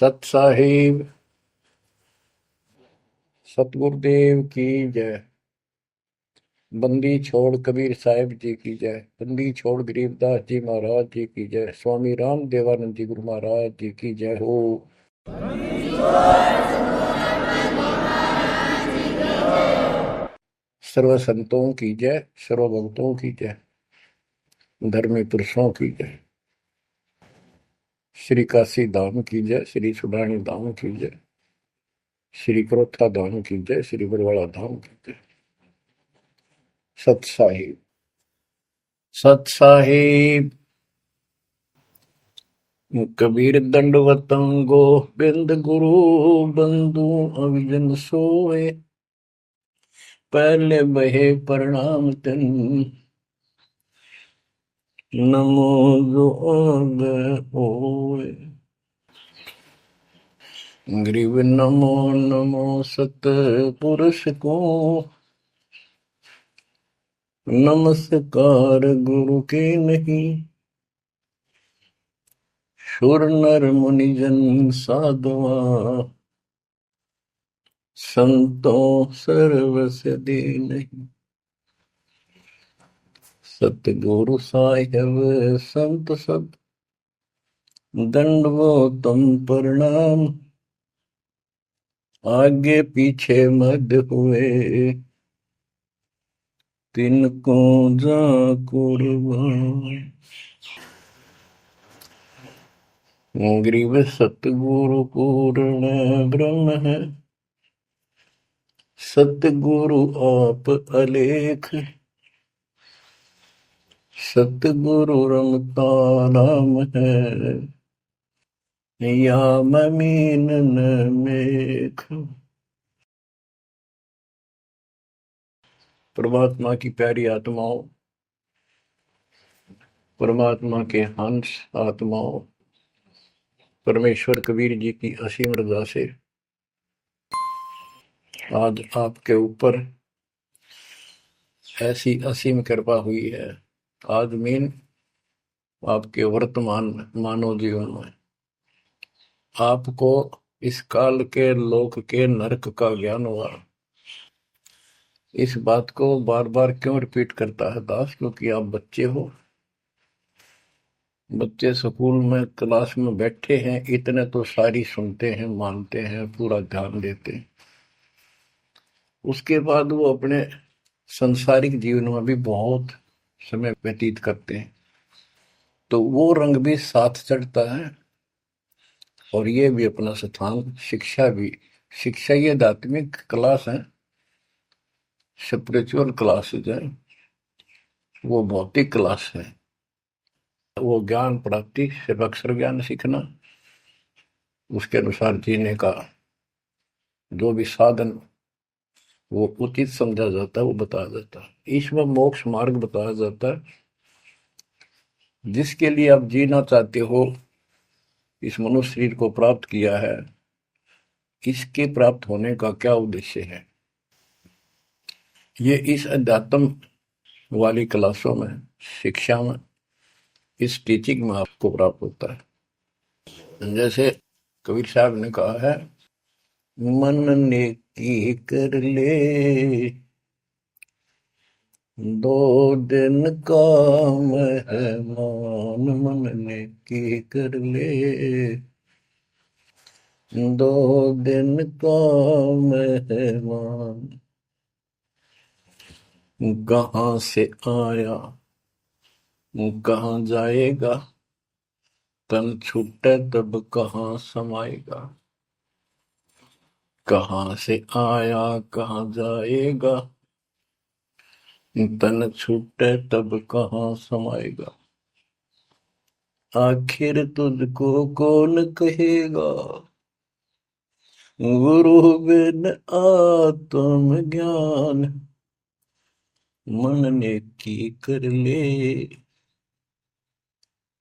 सत साहिब सतगुरुदेव की जय। बंदी छोड़ कबीर साहिब जी की जय। बंदी छोड़ गरीबदास जी महाराज जी की जय। स्वामी राम देवानंद जी गुरु महाराज जी की जय हो। सर्व संतों की जय, सर्व भक्तों की जय, धर्मी पुरुषों की जय। श्री काशी धाम की जय, श्री सुडानी धाम की जय, श्री क्रोथा धाम की जय, श्री बरवाड़ा धाम की जय। सत साहिब सत साहिब। कबीर दंडवतम गोबिंद गुरु बंधु अविजन सोए। पहले बहे प्रणाम तिन नमो जोग होए। ग्रीव नमो नमो सत पुरुष को नमस्कार गुरु के नहीं। सुर नर मुनि जन साधुआ संतों सर्वस्य दे नहीं। सतगुरु साहिब संत सब दंडवतम प्रणाम। आगे पीछे मद हुए तिनको जा कुर्बान। ग्रीव सतगुरु पूर्ण ब्रह्म है। सतगुरु आप अलेख। सतगुरु रमता नाम है। या ममीन न मेख। परमात्मा की प्यारी आत्माओं, परमात्मा के हंस आत्माओं, परमेश्वर कबीर जी की असीम रजा से आज आपके ऊपर ऐसी असीम कृपा हुई है। आज मीन आपके वर्तमान मानव जीवन में आपको इस काल के लोक के नरक का ज्ञान हुआ। इस बात को बार बार क्यों रिपीट करता है दास? क्योंकि आप बच्चे हो। बच्चे स्कूल में क्लास में बैठे हैं, इतने तो सारी सुनते हैं, मानते हैं, पूरा ध्यान देते हैं। उसके बाद वो अपने संसारिक जीवन में भी बहुत समय व्यतीत करते हैं, तो वो रंग भी साथ चढ़ता है। और ये भी अपना स्थान, शिक्षा भी। शिक्षा ये आध्यात्मिक क्लास है, स्पिरिचुअल क्लासेज है, वो भौतिक क्लास है। वो ज्ञान प्राप्ति सिर्फ अक्षर ज्ञान सीखना, उसके अनुसार जीने का जो भी साधन वो उचित समझा जाता है वो बताया जाता है। इसमें मोक्ष मार्ग बताया जाता है। जिसके लिए आप जीना चाहते हो, इस मनुष्य शरीर को प्राप्त किया है, इसके प्राप्त होने का क्या उद्देश्य है, ये इस अध्यात्म वाली क्लासों में, शिक्षा में, इस टीचिंग में आपको प्राप्त होता है। जैसे कबीर साहब ने कहा है, मन ने की कर ले दो दिन का मेहमान। मन ने की कर ले दो दिन का मेहमान। कहाँ से आया कहाँ जाएगा, तन छूटे तब कहाँ समाएगा। कहाँ से आया कहाँ जाएगा, तन छूटे तब कहाँ समाएगा। आखिर तुझको कौन कहेगा, गुरु बिन आत्म ज्ञान। मन ने की कर ले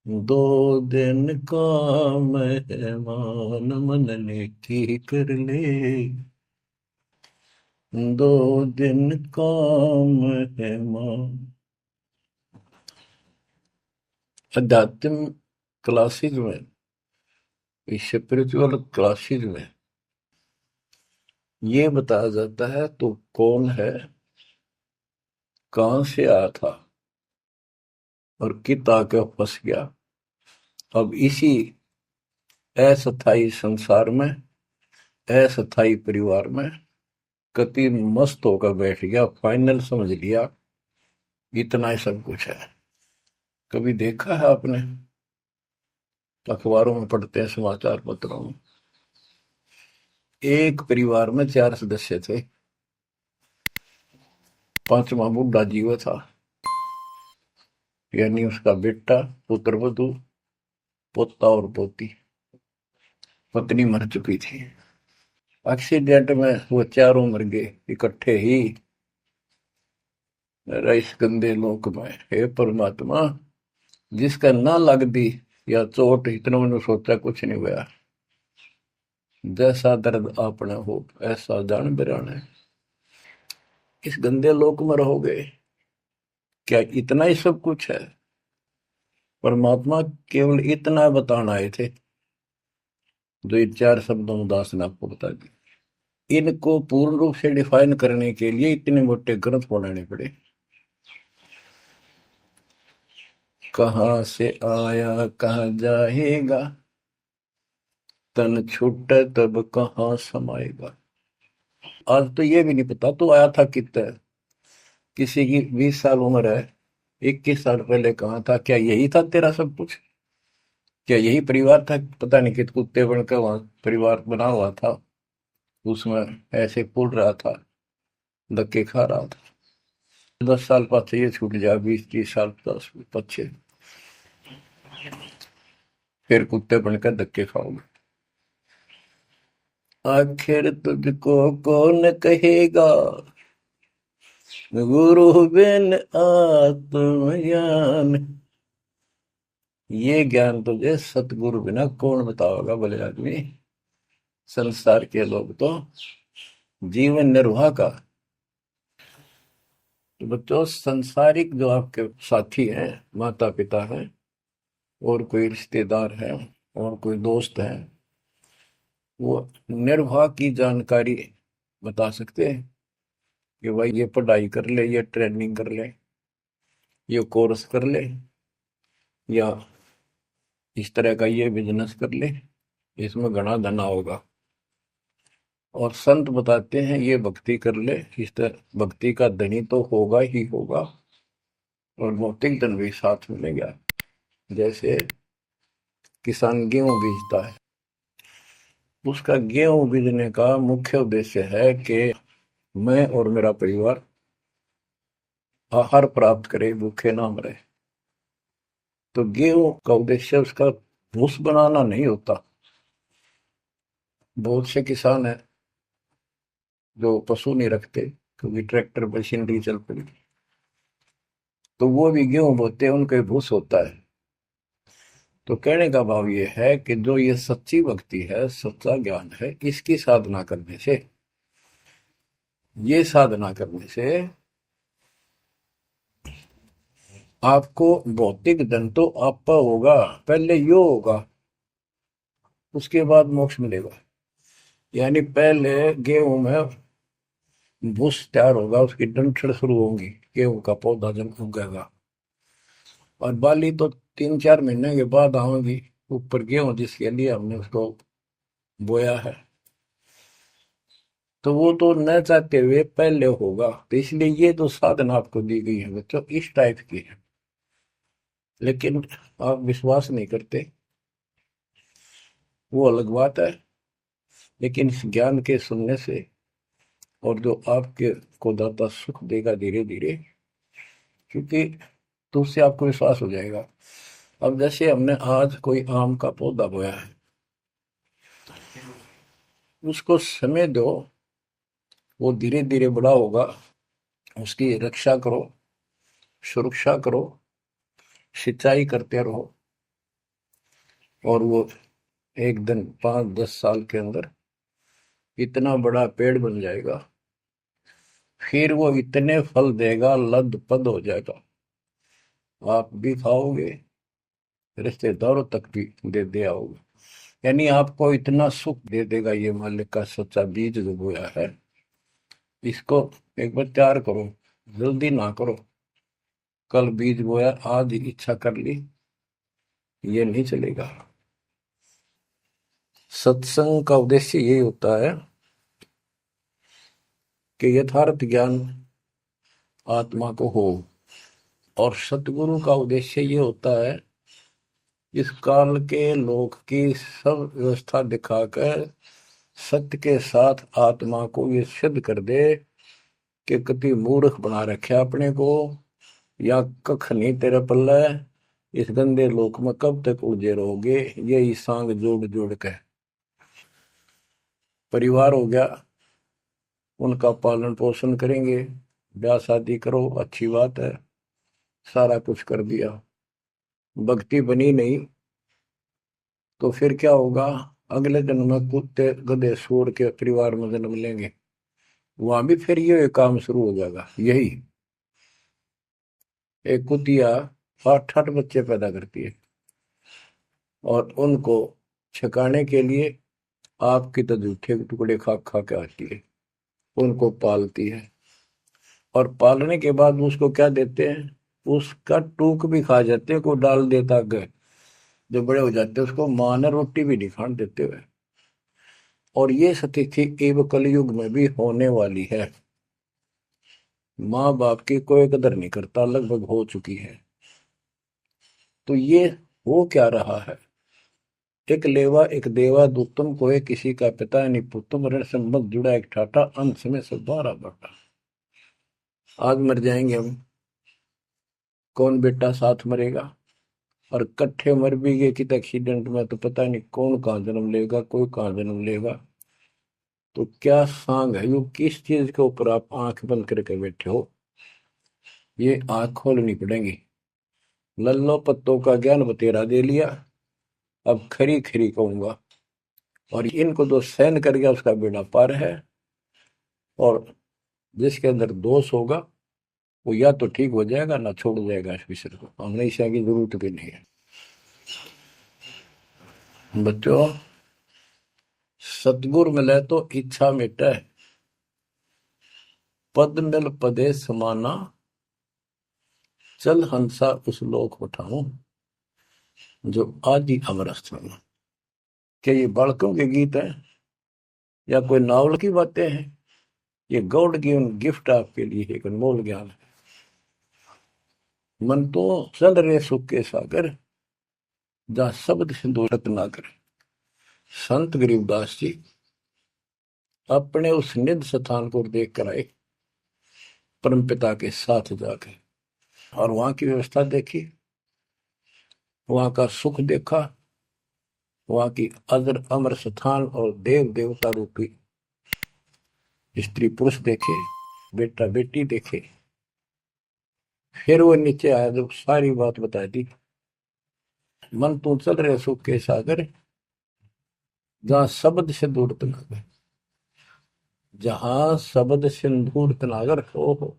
दो दिन का मेहमान। मन ने की कर ले दो दिन का मेहमान। अध्यात्म क्लासेज में इस स्पिरिचुअल क्लासेस में ये बताया जाता है तो कौन है, कहां से आया था और कित आके फंस गया। अब इसी अस्थाई संसार में, अस्थाई परिवार में कति मस्त होकर बैठ गया, फाइनल समझ लिया इतना ही सब कुछ है। कभी देखा है आपने, अखबारों में पढ़ते हैं, समाचार पत्रों में, एक परिवार में 4 सदस्य थे, पांचवा बुढ़ा जीव था, यानी उसका बेटा, पुत्र वधु, पोता और पोती। पत्नी मर चुकी थी। एक्सीडेंट में वो चारों मर गए इकट्ठे ही। इस गंदे लोक में हे परमात्मा, जिसका ना लग दी या चोट, इतना मैंने सोचा कुछ नहीं हुआ। जैसा दर्द आपने हो ऐसा जान बिराने। इस गंदे लोक में रहोगे, क्या इतना ही सब कुछ है? परमात्मा केवल इतना बताना आए थे, जो ये 4 शब्दों में दास ने आपको बता दी। इनको पूर्ण रूप से डिफाइन करने के लिए इतने मोटे ग्रंथ बनाने पड़े। कहाँ से आया कहाँ जाएगा, तन छूट तब कहाँ समाएगा। आज तो ये भी नहीं पता तो आया था कितना। किसी की 20 साल उम्र है, 21 साल पहले कहाँ था, क्या यही था तेरा सब कुछ? क्या यही परिवार था? पता नहीं कित कुत्ते बनकर वहां परिवार बना हुआ था, उसमें ऐसे पुल रहा था, धक्के खा रहा था। 10 साल पाछे ये छूट जाए, 20-30 साल 10 पीछे, फिर कुत्ते बनकर धक्के खाओगे। आखिर तुझको कौन कहेगा, गुरु बिन आत्मज्ञान। ये ज्ञान तुझे सतगुरु बिना कौन बताओगा बोले आदमी। संसार के लोग तो जीवन निर्वाह का। तो बच्चों, संसारिक जो आपके साथी हैं, माता पिता हैं, और कोई रिश्तेदार है, और कोई दोस्त है, वो निर्वाह की जानकारी बता सकते हैं कि भाई ये पढ़ाई कर ले, ये ट्रेनिंग कर ले, ये कोर्स कर ले, या इस तरह का ये बिजनेस कर ले, इसमें घना धना होगा। और संत बताते हैं ये भक्ति कर ले, इस तरह भक्ति का धनी तो होगा ही होगा, और भौतिक धन भी साथ मिलेगा। जैसे किसान गेहूं बीजता है, उसका गेहूं बीजने का मुख्य उद्देश्य है कि मैं और मेरा परिवार आहार प्राप्त करे, भूखे ना मरे। तो गेहूं का उद्देश्य उसका भूस बनाना नहीं होता। बहुत से किसान है जो पशु नहीं रखते, क्योंकि ट्रैक्टर मशीनरी चल पड़ी, तो वो भी गेहूं बोते हैं, उनका भूस होता है। तो कहने का भाव ये है कि जो ये सच्ची भक्ति है, सच्चा ज्ञान है, इसकी साधना करने से, ये साधना करने से आपको भौतिक धन तो आपका होगा, पहले यो होगा, उसके बाद मोक्ष मिलेगा। यानी पहले गेहूं में भूस तैयार होगा, उसकी डंठल शुरू होंगी, गेहूं का पौधा जब उगेगा, और बाली तो 3-4 महीने के बाद आएगी ऊपर, गेहूं जिसके लिए हमने उसको बोया है। तो वो तो न चाहते हुए पहले होगा। तो इसलिए ये जो साधना आपको दी गई है बच्चों, इस टाइप की है। लेकिन आप विश्वास नहीं करते, वो अलग बात है। लेकिन इस ज्ञान के सुनने से, और जो आपके को दाता सुख देगा धीरे धीरे, क्योंकि तो उससे आपको विश्वास हो जाएगा। अब जैसे हमने आज कोई आम का पौधा बोया है, उसको समय दो, वो धीरे धीरे बड़ा होगा, उसकी रक्षा करो, सुरक्षा करो, सिंचाई करते रहो, और वो एक दिन 5-10 साल के अंदर इतना बड़ा पेड़ बन जाएगा। फिर वो इतने फल देगा, लद पद हो जाएगा, आप भी खाओगे, रिश्तेदारों तक भी दे दे आओगे। यानी आपको इतना सुख दे देगा ये मालिक का सच्चा बीज जो बोया है, इसको एक बार तैयार करो, जल्दी ना करो। कल बीज बोया, आज इच्छा कर ली, ये नहीं चलेगा। सत्संग का उद्देश्य यही होता है कि यथार्थ ज्ञान आत्मा को हो, और सतगुरु का उद्देश्य ये होता है इस काल के लोक की सब व्यवस्था दिखाकर सत्य के साथ आत्मा को ये सिद्ध कर दे कि कति मूर्ख बना रखे अपने को, या कख नहीं तेरे पल्ले, इस गंदे लोक में कब तक उलझे रहोगे। यही सांग जोड़ जोड़ के परिवार हो गया, उनका पालन पोषण करेंगे, ब्याह शादी करो, अच्छी बात है, सारा कुछ कर दिया, भक्ति बनी नहीं तो फिर क्या होगा। अगले जन्म में कुत्ते गधे सूर के परिवार में जन्म लेंगे, वहां भी फिर ये काम शुरू हो जाएगा। यही एक कुतिया 8-8 बच्चे पैदा करती है, और उनको छकाने के लिए आपकी तो जूठे टुकड़े खा खा के आती है, उनको पालती है, और पालने के बाद उसको क्या देते हैं, उसका टूक भी खा जाते हैं, को डाल देता है। जो बड़े हो जाते हैं उसको माँ ने रोटी भी नहीं खाने देते हुए। और ये स्थिति एवं कलयुग में भी होने वाली है। माँ बाप की कोई कदर नहीं करता, लगभग हो चुकी है। तो ये हो क्या रहा है, एक लेवा एक देवा दुत्तम कोई किसी का पिता नहीं पुत्तम, ऋण संबंध जुड़ा एक ठाटा, अंत में सब बारह बाटा। आज मर जाएंगे हम, कौन बेटा साथ मरेगा, और कट्ठे मर भी गए कित एक्सीडेंट में तो पता नहीं कौन कहाँ जन्म लेगा, कोई कहाँ जन्म लेगा। तो क्या सांग है, यो किस चीज के ऊपर आप आंख बंद करके बैठे हो, ये आंख खोलनी पड़ेगी। लल्लो पत्तों का ज्ञान बतेरा दे लिया, अब खरी खरी कहूंगा, और इनको जो सहन कर गया उसका बेड़ा पार है। और जिसके अंदर दोष होगा वो या तो ठीक हो जाएगा ना छोड़ जाएगा इस विषय को, हमेशा की जरूरत भी नहीं है। बच्चों, सतगुर मिले तो इच्छा मिटे, पद मिल पदे समाना, चल हंसा उस लोक उठाऊं जो आदि अमर स्थान। क्या ये बालकों के गीत हैं या कोई नावल की बातें हैं? ये गॉड गिवन गिफ्ट आपके लिए एक अनमोल ज्ञान है। मन तो चल रहे सुख के सागर, जहां शब्द सिंधु रत्नाकर। संत गरीबदास जी अपने उस निध स्थान को देख कर आए, परम पिता के साथ जाकर, और वहां की व्यवस्था देखी, वहां का सुख देखा, वहां की अजर अमर स्थान और देव देवता रूपी स्त्री पुरुष देखे, बेटा बेटी देखे। फिर वो नीचे आया, जब सारी बात बता दी, मन तू चल रहे सुख के सागर, जहां शब्द से दूर तनागर, जहां शब्द सिंदूर तनागर हो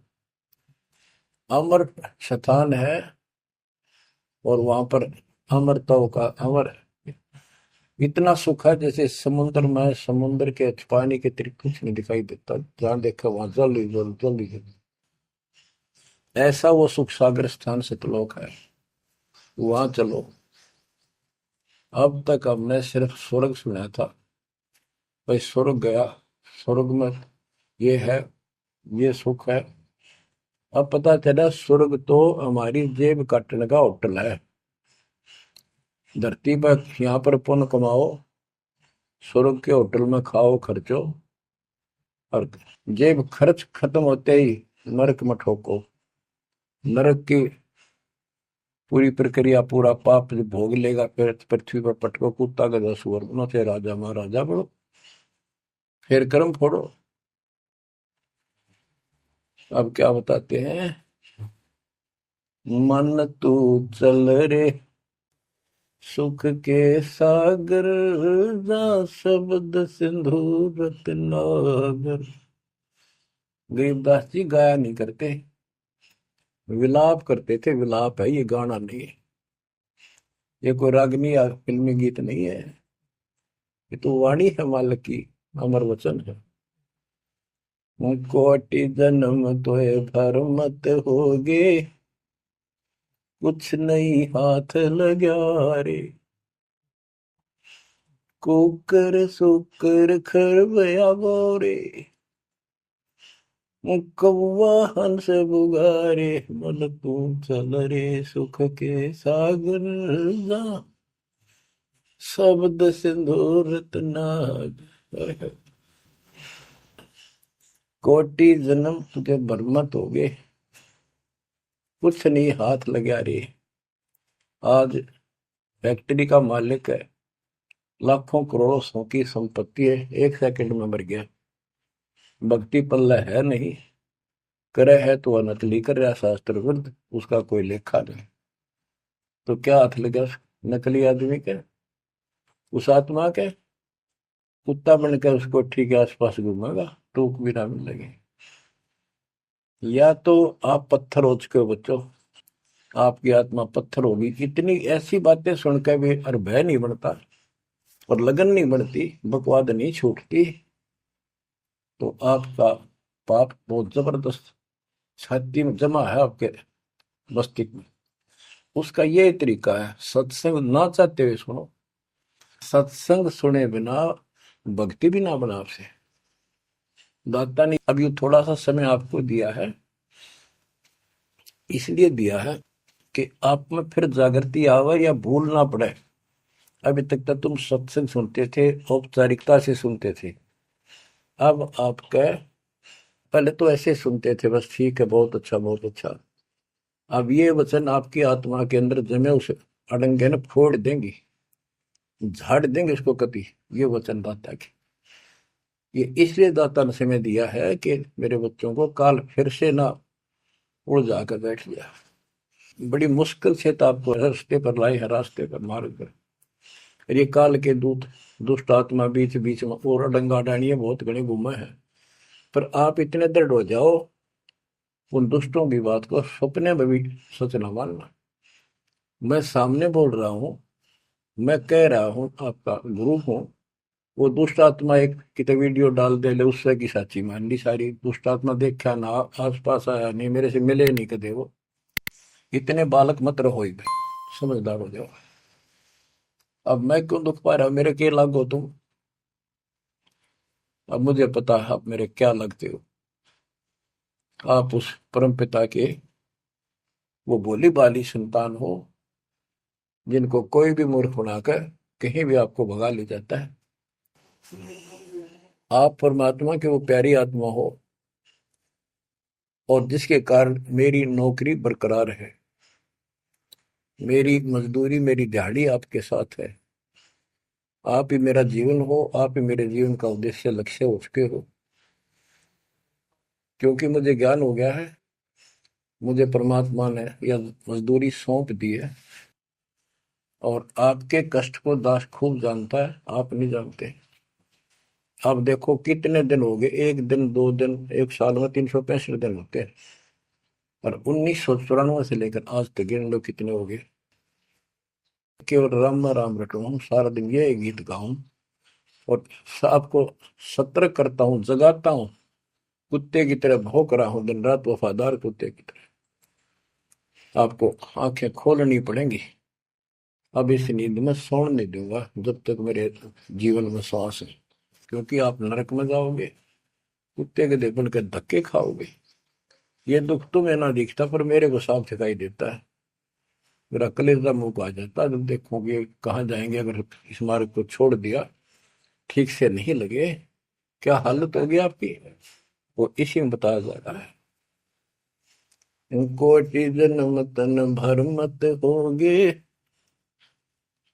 अमर स्थान है, और वहां पर अमरताओं का अमर इतना सुख है जैसे समुद्र में, समुद्र के पानी के अतिरिक्त कुछ नहीं दिखाई देता, जहां देखा वहां जल ही जल, जल ही जल। ऐसा वो सुख सागर स्थान सतलोक है, वहां चलो। अब तक हमने सिर्फ स्वर्ग सुना था, भाई स्वर्ग गया, स्वर्ग में ये है, ये सुख है। अब पता चला स्वर्ग तो हमारी जेब काटने का होटल है। धरती पर यहाँ पर पुण्य कमाओ, स्वर्ग के होटल में खाओ खर्चो, और जेब खर्च खत्म होते ही नरक में ठोको। नरक की पूरी प्रक्रिया, पूरा पाप जो भोग लेगा, फिर पृथ्वी पर पटको, कुत्ता गधा सुअर बनो, चाहे राजा महाराजा बनो, फिर कर्म फोड़ो। अब क्या बताते हैं, मन तू चल रे सुख के सागर, जा शब्द सिंधु रत्नागर। गरीबदास जी गाया नहीं करते, विलाप करते थे। विलाप है, ये गाना नहीं है, ये कोई रागनी या फिल्मी गीत नहीं है। ये तो वाणी है मालिक की, अमर वचन है। कोटि जन्म तोय भर मत होगे, कुछ नहीं हाथ लगा रे। कुकर सुकर खरबया बोरे, कौवा हंस बुगारे, मन तू चल रे सुख के सागर जा, शब्द सिंदूर नाग। कोटि जन्म तुझे बरमत हो गए, कुछ नहीं हाथ लगा रे। आज फैक्ट्री का मालिक है, लाखों करोड़ों सौ की संपत्ति है, एक सेकंड में मर गया। भक्ति पल्ला है नहीं, करे है तो नकली कर रहा शास्त्र विरुद्ध, उसका कोई लेखा नहीं। तो क्या हाथ लगा नकली आदमी के, उस आत्मा के? कुत्ता बनकर उस कोठी के आसपास घूमेगा, टूक भी ना मिलेगी। या तो आप पत्थर हो चुके हो बच्चों, आपकी आत्मा पत्थर होगी। इतनी ऐसी बातें सुनकर भी और भय नहीं बनता और लगन नहीं बनती, बकवाद नहीं छूटती, तो आपका पाप बहुत जबरदस्त छाती में जमा है आपके मस्तिष्क में। उसका ये तरीका है, सत्संग ना चाहते हुए सुनो, सत्संग सुने बिना भक्ति भी ना बना आपसे। दाता ने अभी थोड़ा सा समय आपको दिया है, इसलिए दिया है कि आप में फिर जागृति आवे या भूल ना पड़े। अभी तक तो तुम सत्संग सुनते थे, औपचारिकता से सुनते थे। अब आपका, पहले तो ऐसे सुनते थे बस, ठीक है, बहुत अच्छा बहुत अच्छा। अब ये वचन आपकी आत्मा के अंदर जमे, उस अड़ंगे ने फोड़ देंगी, झाड़ देंगे उसको कति। ये वचन दाता की, ये इसलिए दाता ने समय दिया है कि मेरे बच्चों को काल फिर से ना उड़ जाकर बैठ गया। बड़ी मुश्किल से तो आपको रास्ते पर लाए हैं, रास्ते पर मार्ग पर। ये काल के दूत दुष्ट आत्मा बीच बीच में और अडंगा डाणिए बहुत घने घूमे हैं, पर आप इतने दृढ़ हो जाओ, उन दुष्टों की बात को सपने में भी सच न मानना। मैं सामने बोल रहा हूँ, मैं कह रहा हूँ, आपका गुरु हूँ। वो दुष्ट आत्मा एक कितने वीडियो डाल दे ले, उससे की साची मान ली सारी। दुष्ट आत्मा देखा ना, आस पास आया नहीं, मेरे से मिले नहीं कदे वो। इतने बालक मत रहो, समझदार हो जाओ। अब मैं क्यों दुख पा रहा हूँ, मेरे के लागो तुम। अब मुझे पता है आप मेरे क्या लगते हो। आप उस परम पिता के वो भोली भाली संतान हो, जिनको कोई भी मूर्ख बनाकर कहीं भी आपको भगा ले जाता है। आप परमात्मा के वो प्यारी आत्मा हो, और जिसके कारण मेरी नौकरी बरकरार है, मेरी मजदूरी, मेरी दिहाड़ी आपके साथ है। आप ही मेरा जीवन हो, आप ही मेरे जीवन का उद्देश्य लक्ष्य हो चुके हो। क्योंकि मुझे ज्ञान हो गया है, मुझे परमात्मा ने यह मजदूरी सौंप दी है, और आपके कष्ट को दास खूब जानता है, आप नहीं जानते। आप देखो कितने दिन हो गए, एक दिन, दो दिन, एक साल में 365 दिन होते हैं, और 1994 से लेकर आज तक गिन लो कितने हो गए। केवल राम राम रटूं, सारा दिन ये गीत गाऊं, और आपको सतर्क करता हूँ, जगाता हूँ। कुत्ते की तरह भौंक रहा हूँ दिन रात, वफादार कुत्ते की तरह। आपको आंखें खोलनी पड़ेंगी। अब इस नींद में सोने नहीं दूंगा जब तक मेरे जीवन में सांस है, क्योंकि आप नरक में जाओगे, कुत्ते के देखने के धक्के खाओगे। ये दुख तुम्हें ना दिखता, पर मेरे को साफ दिखाई देता है। मेरा कलेजा मुंह को आ जाता है जब देखोगे कहाँ जाएंगे अगर इस मार्ग को छोड़ दिया, ठीक से नहीं लगे, क्या हालत होगी आपकी, वो इसी में बताया जा रहा है। कोटि जन्म तन भर मत होगे,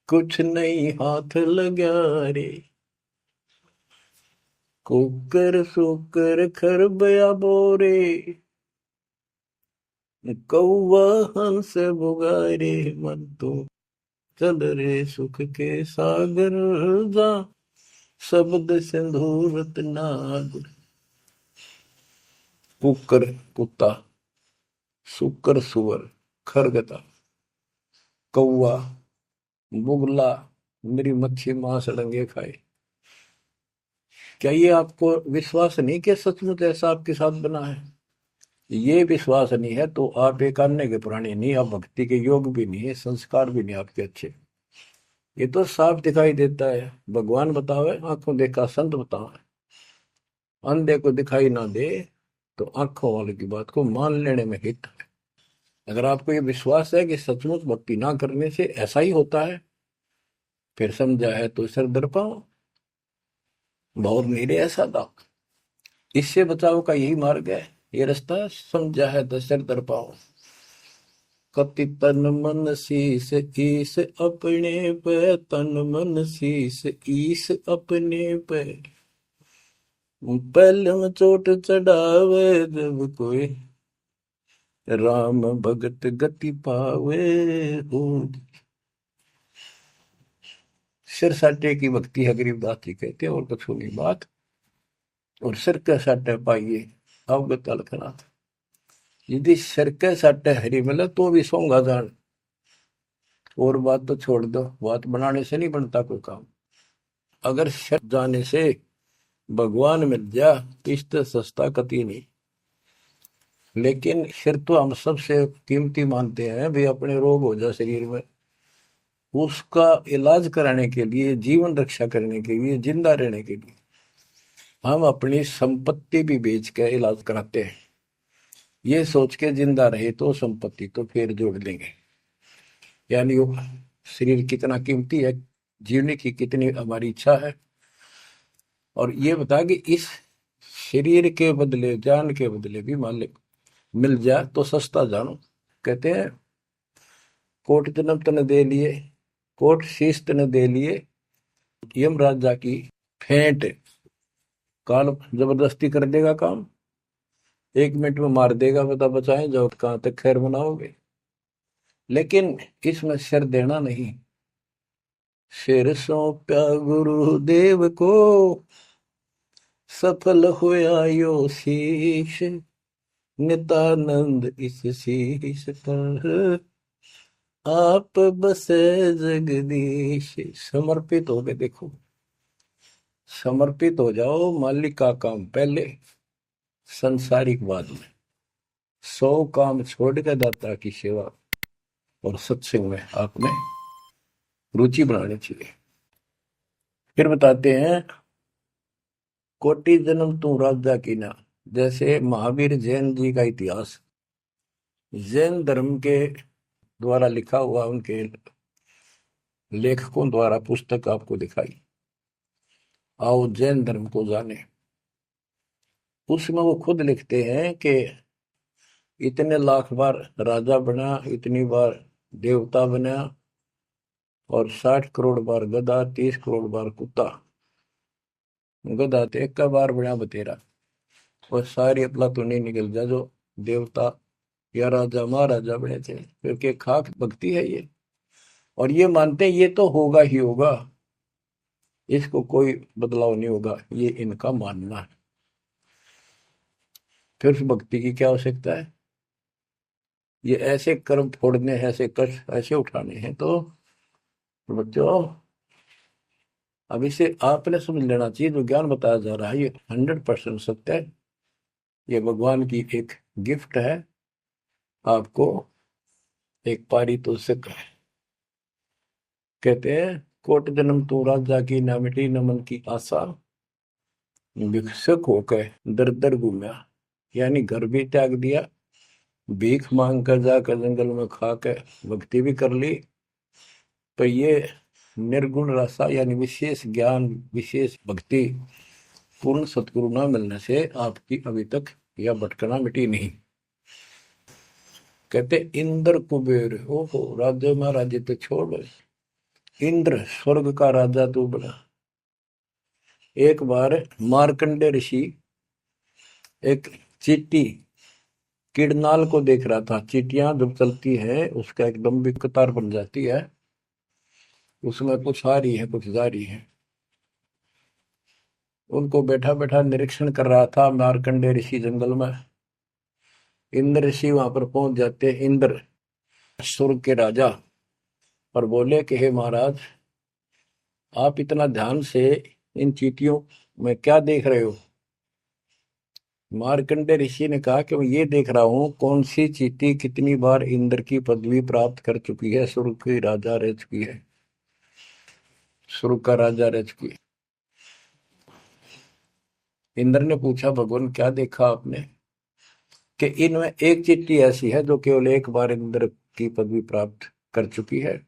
कुछ नहीं हाथ लगा रे। कुकर सुकर खरबया बोरे, कौवा हंस बुगारे, मन तो चल रे सुख के सागर जा, शब्द सिंधूरत नाग। कुकर कुत्ता, सुकर सुअर, खरगता, कौवा, बुगला, मेरी मच्छी मांस अड़ंगे खाए। क्या ये आपको विश्वास नहीं कि सचमुच ऐसा आपके साथ बना है? ये विश्वास नहीं है तो आप एक अन्य के पुराने नहीं, आप भक्ति के योग भी नहीं है, संस्कार भी नहीं आपके अच्छे। ये तो साफ दिखाई देता है। भगवान बतावे, आंखों देखा संत बतावे। अंधे को दिखाई ना दे तो आंखों वाले की बात को मान लेने में हित है। अगर आपको ये विश्वास है कि सचमुच भक्ति ना करने से ऐसा ही होता है, फिर समझा है तो सिर दर पाओ, बहुत मेरे ऐसा था। इससे बचाव का यही मार्ग है, ये रास्ता समझा है तो सिर दर पाओ। कति तन मन शीस ईस अपने पे, तन मन शीस ईस अपने पे। पहले में चोट चढ़ावे जब कोई, राम भगत गति पावे हो। सिर साटे की भक्ति है, गरीबदास जी कहते हैं, और कुछ नहीं बात। और सिर के साटे पाइए अवगत अलखनाथ। यदि सिर के साटे हरी मिले तो भी सोंगा जान। और बात तो छोड़ दो, बात बनाने से नहीं बनता कोई काम। अगर सिर जाने से भगवान मिल जा तो इससे सस्ता कति नहीं। लेकिन सिर तो हम सबसे कीमती मानते हैं भी, अपने रोग हो जाए शरीर में, उसका इलाज कराने के लिए, जीवन रक्षा करने के लिए, जिंदा रहने के लिए हम अपनी संपत्ति भी बेच के इलाज कराते हैं। ये सोच के जिंदा रहे तो संपत्ति तो फिर जोड़ देंगे। यानी वो शरीर कितना कीमती है, जीने की कितनी हमारी इच्छा है। और ये बता कि इस शरीर के बदले, जान के बदले भी मालिक मिल जाए तो सस्ता जानो। कहते हैं कोट जन्म तन दे लिए, कोट शीश तन दे लिए, यम राजा की फेंट। काल जबरदस्ती कर देगा काम, 1 मिनट में मार देगा, बता बचाए जाओ कहां तक खैर मनाओगे। लेकिन इसमें सिर देना नहीं। सिर सौंप्या गुरुदेव को, सफल हुआ यो शीश। नित्यानंद इस शीश पर आप बसे जगदीश। समर्पित हो गए, देखो समर्पित हो जाओ। मालिक का काम पहले, संसारिक बाद में। 100 काम छोड़ कर दाता की सेवा और सत्संग में आपने रुचि बनानी चाहिए। फिर बताते हैं कोटि जन्म तू राजा की ना। जैसे महावीर जैन जी का इतिहास जैन धर्म के द्वारा लिखा हुआ, उनके लेखकों द्वारा पुस्तक आपको दिखाई। आओ जैन धर्म को जाने। उसमें वो खुद लिखते हैं कि इतने लाख बार राजा बना, इतनी बार देवता बना, और 60 करोड़ बार गधा, 30 करोड़ बार कुत्ता। गधा तो एक का बार बना बतेरा, और सारी अपला तो नहीं निकल जा जो देवता या राजा महाराजा बने थे। क्योंकि खाक भक्ति है ये, और ये मानते हैं ये तो होगा ही होगा, इसको कोई बदलाव नहीं होगा, ये इनका मानना है। फिर उस भक्ति की क्या आवश्यकता है? ये ऐसे कर्म फोड़ने हैं, ऐसे कष्ट ऐसे उठाने हैं। तो बच्चों, अब इसे आपने समझ लेना चाहिए, जो ज्ञान बताया जा रहा है ये 100% सत्य है। ये भगवान की एक गिफ्ट है आपको, एक पारितोषिक है। कहते हैं कोट जन्म तू राजा की, ना मिटी न मन की आशा। भिक्षुक होकर दर दर घूमया, यानी घर भी त्याग दिया, भीख मांग कर जाकर जंगल में खा कर भक्ति भी कर ली। तो ये निर्गुण रसा यानी विशेष ज्ञान, विशेष भक्ति, पूर्ण सतगुरु न मिलने से आपकी अभी तक यह भटकना मिटी नहीं। कहते इंद्र कुबेर, ओहो राज्य महाराजे तो छोड़, इंद्र स्वर्ग का राजा तू बना। एक बार मार्कंडे ऋषि एक चींटी किड़नाल को देख रहा था। चींटियां जब चलती है उसका एक लंबी कतार बन जाती है, उसमें कुछ आ रही है कुछ जा रही है। उनको बैठा बैठा निरीक्षण कर रहा था मार्कंडे ऋषि जंगल में। इंद्र ऋषि वहां पर पहुंच जाते, इंद्र स्वर्ग के राजा, और बोले कि हे महाराज, आप इतना ध्यान से इन चींटियों मैं क्या देख रहे हो? मार्कंडे ऋषि ने कहा कि मैं ये देख रहा हूँ कौन सी चींटी कितनी बार इंद्र की पदवी प्राप्त कर चुकी है, स्वर्ग की राजा रह चुकी है, स्वर्ग का राजा रह चुकी है। इंद्र ने पूछा, भगवान क्या देखा आपने? कि इनमें एक चींटी ऐसी है जो केवल एक बार इंद्र की पदवी प्राप्त कर चुकी है,